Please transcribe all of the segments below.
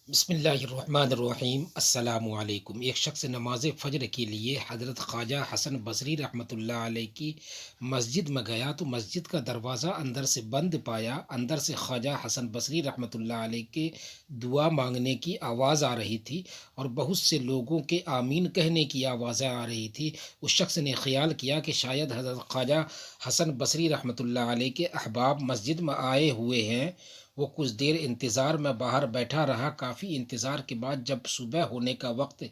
بسم اللہ الرحمن الرحیم۔ السلام علیکم۔ ایک شخص نماز فجر کے لیے حضرت خواجہ حسن بصری رحمۃ اللہ علیہ کی مسجد میں گیا تو مسجد کا دروازہ اندر سے بند پایا۔ اندر سے خواجہ حسن بصری رحمۃ اللہ علیہ کے دعا مانگنے کی آواز آ رہی تھی اور بہت سے لوگوں کے آمین کہنے کی آوازیں آ رہی تھی۔ اس شخص نے خیال کیا کہ شاید حضرت خواجہ حسن بصری رحمۃ اللہ علیہ کے احباب مسجد میں آئے ہوئے ہیں۔ وہ کچھ دیر انتظار میں باہر بیٹھا رہا۔ کافی انتظار کے بعد جب صبح ہونے کا وقت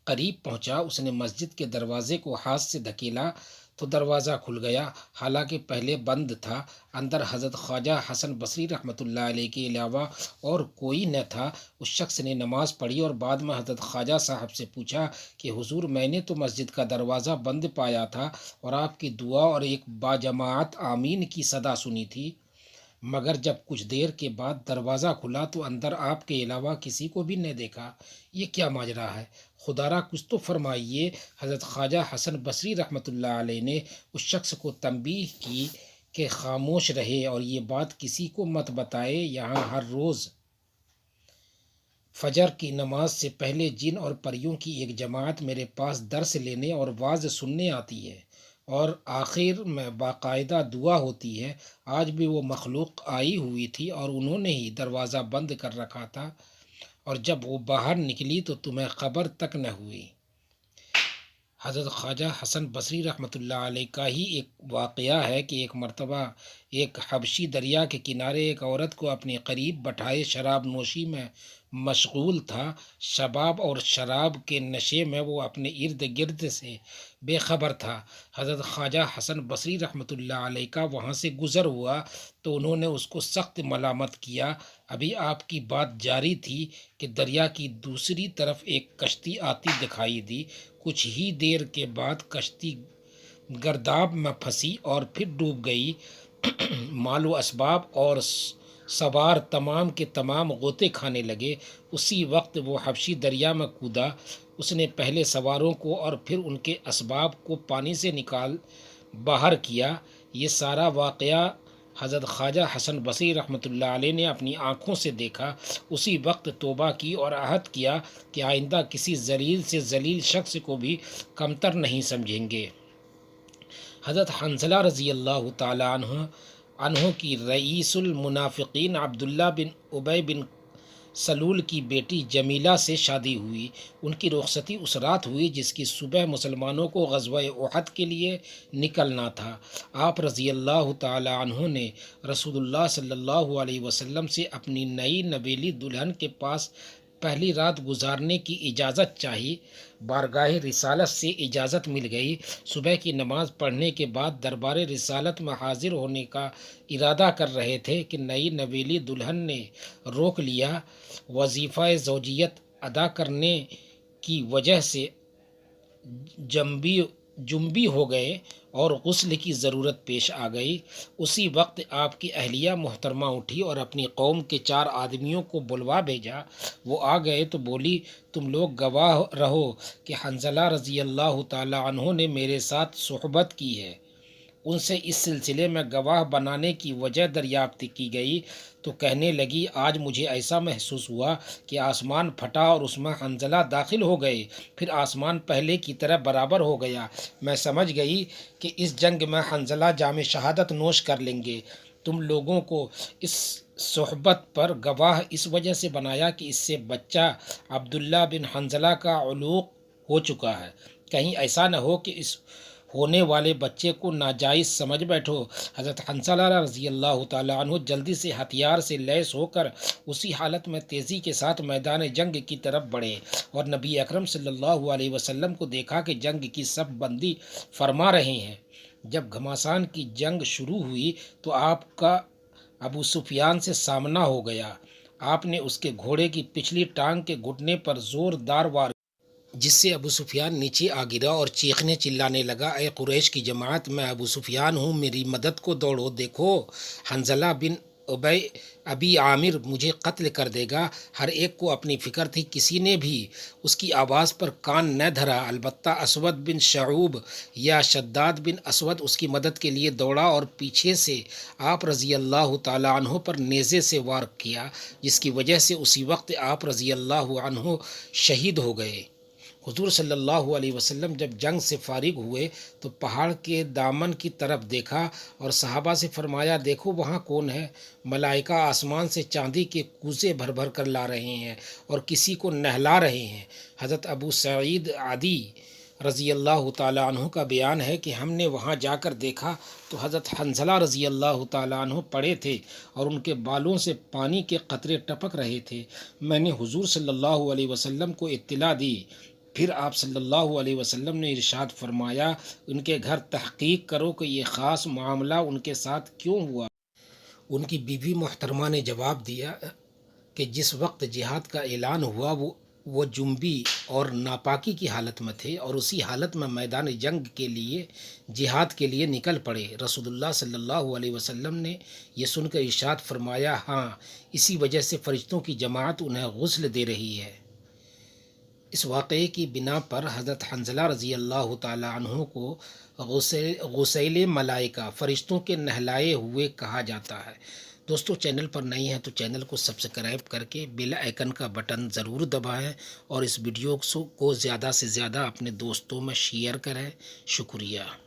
قریب پہنچا، اس نے مسجد کے دروازے کو ہاتھ سے دھکیلا تو دروازہ کھل گیا، حالانکہ پہلے بند تھا۔ اندر حضرت خواجہ حسن بصری رحمۃ اللہ علیہ کے علاوہ اور کوئی نہ تھا۔ اس شخص نے نماز پڑھی اور بعد میں حضرت خواجہ صاحب سے پوچھا کہ حضور، میں نے تو مسجد کا دروازہ بند پایا تھا اور آپ کی دعا اور ایک باجماعت آمین کی صدا سنی تھی، مگر جب کچھ دیر کے بعد دروازہ کھلا تو اندر آپ کے علاوہ کسی کو بھی نہ دیکھا۔ یہ کیا ماجرا ہے؟ خدا را کچھ تو فرمائیے۔ حضرت خواجہ حسن بصری رحمۃ اللہ علیہ نے اس شخص کو تنبیہ کی کہ خاموش رہے اور یہ بات کسی کو مت بتائے۔ یہاں ہر روز فجر کی نماز سے پہلے جن اور پریوں کی ایک جماعت میرے پاس درس لینے اور واعظ سننے آتی ہے اور آخر میں باقاعدہ دعا ہوتی ہے۔ آج بھی وہ مخلوق آئی ہوئی تھی اور انہوں نے ہی دروازہ بند کر رکھا تھا، اور جب وہ باہر نکلی تو تمہیں خبر تک نہ ہوئی۔ حضرت خواجہ حسن بصری رحمۃ اللہ علیہ کا ہی ایک واقعہ ہے کہ ایک مرتبہ ایک حبشی دریا کے کنارے ایک عورت کو اپنے قریب بٹھائے شراب نوشی میں مشغول تھا۔ شباب اور شراب کے نشے میں وہ اپنے ارد گرد سے بے خبر تھا۔ حضرت خواجہ حسن بصری رحمۃ اللہ علیہ کا وہاں سے گزر ہوا تو انہوں نے اس کو سخت ملامت کیا۔ ابھی آپ کی بات جاری تھی کہ دریا کی دوسری طرف ایک کشتی آتی دکھائی دی۔ کچھ ہی دیر کے بعد کشتی گرداب میں پھنسی اور پھر ڈوب گئی۔ مال و اسباب اور سوار تمام کے تمام غوطے کھانے لگے۔ اسی وقت وہ حبشی دریا میں کودا۔ اس نے پہلے سواروں کو اور پھر ان کے اسباب کو پانی سے نکال باہر کیا۔ یہ سارا واقعہ حضرت خواجہ حسن بصری رحمۃ اللہ علیہ نے اپنی آنکھوں سے دیکھا۔ اسی وقت توبہ کی اور عہد کیا کہ آئندہ کسی ذلیل سے ذلیل شخص کو بھی کمتر نہیں سمجھیں گے۔ حضرت حنظلہ رضی اللہ تعالیٰ عنہ کی رئیس المنافقین عبداللہ بن ابی بن سلول کی بیٹی جمیلہ سے شادی ہوئی۔ ان کی رخصتی اس رات ہوئی جس کی صبح مسلمانوں کو غزوہ احد کے لیے نکلنا تھا۔ آپ رضی اللہ تعالیٰ عنہ نے رسول اللہ صلی اللہ علیہ وسلم سے اپنی نئی نویلی دلہن کے پاس پہلی رات گزارنے کی اجازت چاہی۔ بارگاہ رسالت سے اجازت مل گئی۔ صبح کی نماز پڑھنے کے بعد دربار رسالت میں حاضر ہونے کا ارادہ کر رہے تھے کہ نئی نویلی دلہن نے روک لیا۔ وظیفہ زوجیت ادا کرنے کی وجہ سے جنبی ہو گئے اور غسل کی ضرورت پیش آ گئی۔ اسی وقت آپ کی اہلیہ محترمہ اٹھی اور اپنی قوم کے 4 آدمیوں کو بلوا بھیجا۔ وہ آ گئے تو بولی، تم لوگ گواہ رہو کہ حنظلہ رضی اللہ تعالیٰ عنہ نے میرے ساتھ صحبت کی ہے۔ ان سے اس سلسلے میں گواہ بنانے کی وجہ دریافت کی گئی تو کہنے لگی، آج مجھے ایسا محسوس ہوا کہ آسمان پھٹا اور اس میں حنظلہ داخل ہو گئے، پھر آسمان پہلے کی طرح برابر ہو گیا۔ میں سمجھ گئی کہ اس جنگ میں حنظلہ جام شہادت نوش کر لیں گے۔ تم لوگوں کو اس صحبت پر گواہ اس وجہ سے بنایا کہ اس سے بچہ عبداللہ بن حنظلہ کا علوق ہو چکا ہے۔ کہیں ایسا نہ ہو کہ اس ہونے والے بچے کو ناجائز سمجھ بیٹھو۔ حضرت حنظلہ رضی اللہ تعالیٰ عنہ جلدی سے ہتھیار سے لیس ہو کر اسی حالت میں تیزی کے ساتھ میدان جنگ کی طرف بڑھے اور نبی اکرم صلی اللہ علیہ وسلم کو دیکھا کہ جنگ کی صف بندی فرما رہے ہیں۔ جب گھمسان کی جنگ شروع ہوئی تو آپ کا ابو سفیان سے سامنا ہو گیا۔ آپ نے اس کے گھوڑے کی پچھلی ٹانگ کے گھٹنے پر زوردار وار جس سے ابو سفیان نیچے آ گرا اور چیخنے چلانے لگا، اے قریش کی جماعت، میں ابو سفیان ہوں، میری مدد کو دوڑو، دیکھو حنظلہ بن ابی ابی عامر مجھے قتل کر دے گا۔ ہر ایک کو اپنی فکر تھی، کسی نے بھی اس کی آواز پر کان نہ دھرا، البتہ اسود بن شعوب یا شداد بن اسود اس کی مدد کے لیے دوڑا اور پیچھے سے آپ رضی اللہ تعالیٰ عنہ پر نیزے سے وار کیا، جس کی وجہ سے اسی وقت آپ رضی اللہ عنہ شہید ہو گئے۔ حضور صلی اللہ علیہ وسلم جب جنگ سے فارغ ہوئے تو پہاڑ کے دامن کی طرف دیکھا اور صحابہ سے فرمایا، دیکھو وہاں کون ہے؟ ملائکہ آسمان سے چاندی کے کوزے بھر بھر کر لا رہے ہیں اور کسی کو نہلا رہے ہیں۔ حضرت ابو سعید عدی رضی اللہ تعالیٰ عنہ کا بیان ہے کہ ہم نے وہاں جا کر دیکھا تو حضرت حنظلہ رضی اللہ تعالیٰ عنہ پڑے تھے اور ان کے بالوں سے پانی کے قطرے ٹپک رہے تھے۔ میں نے حضور صلی اللہ علیہ وسلم کو اطلاع دی، پھر آپ صلی اللہ علیہ وسلم نے ارشاد فرمایا، ان کے گھر تحقیق کرو کہ یہ خاص معاملہ ان کے ساتھ کیوں ہوا۔ ان کی بیوی محترمہ نے جواب دیا کہ جس وقت جہاد کا اعلان ہوا وہ جنبی اور ناپاکی کی حالت میں تھے اور اسی حالت میں میدان جنگ کے لیے جہاد کے لیے نکل پڑے۔ رسول اللہ صلی اللہ علیہ وسلم نے یہ سن کر ارشاد فرمایا، ہاں اسی وجہ سے فرشتوں کی جماعت انہیں غسل دے رہی ہے۔ اس واقعے کی بنا پر حضرت حنظلہ رضی اللہ تعالیٰ عنہ کو غسیل ملائکہ، فرشتوں کے نہلائے ہوئے کہا جاتا ہے۔ دوستو چینل پر نئی ہیں تو چینل کو سبسکرائب کر کے بیل آئیکن کا بٹن ضرور دبائیں اور اس ویڈیو کو زیادہ سے زیادہ اپنے دوستوں میں شیئر کریں۔ شکریہ۔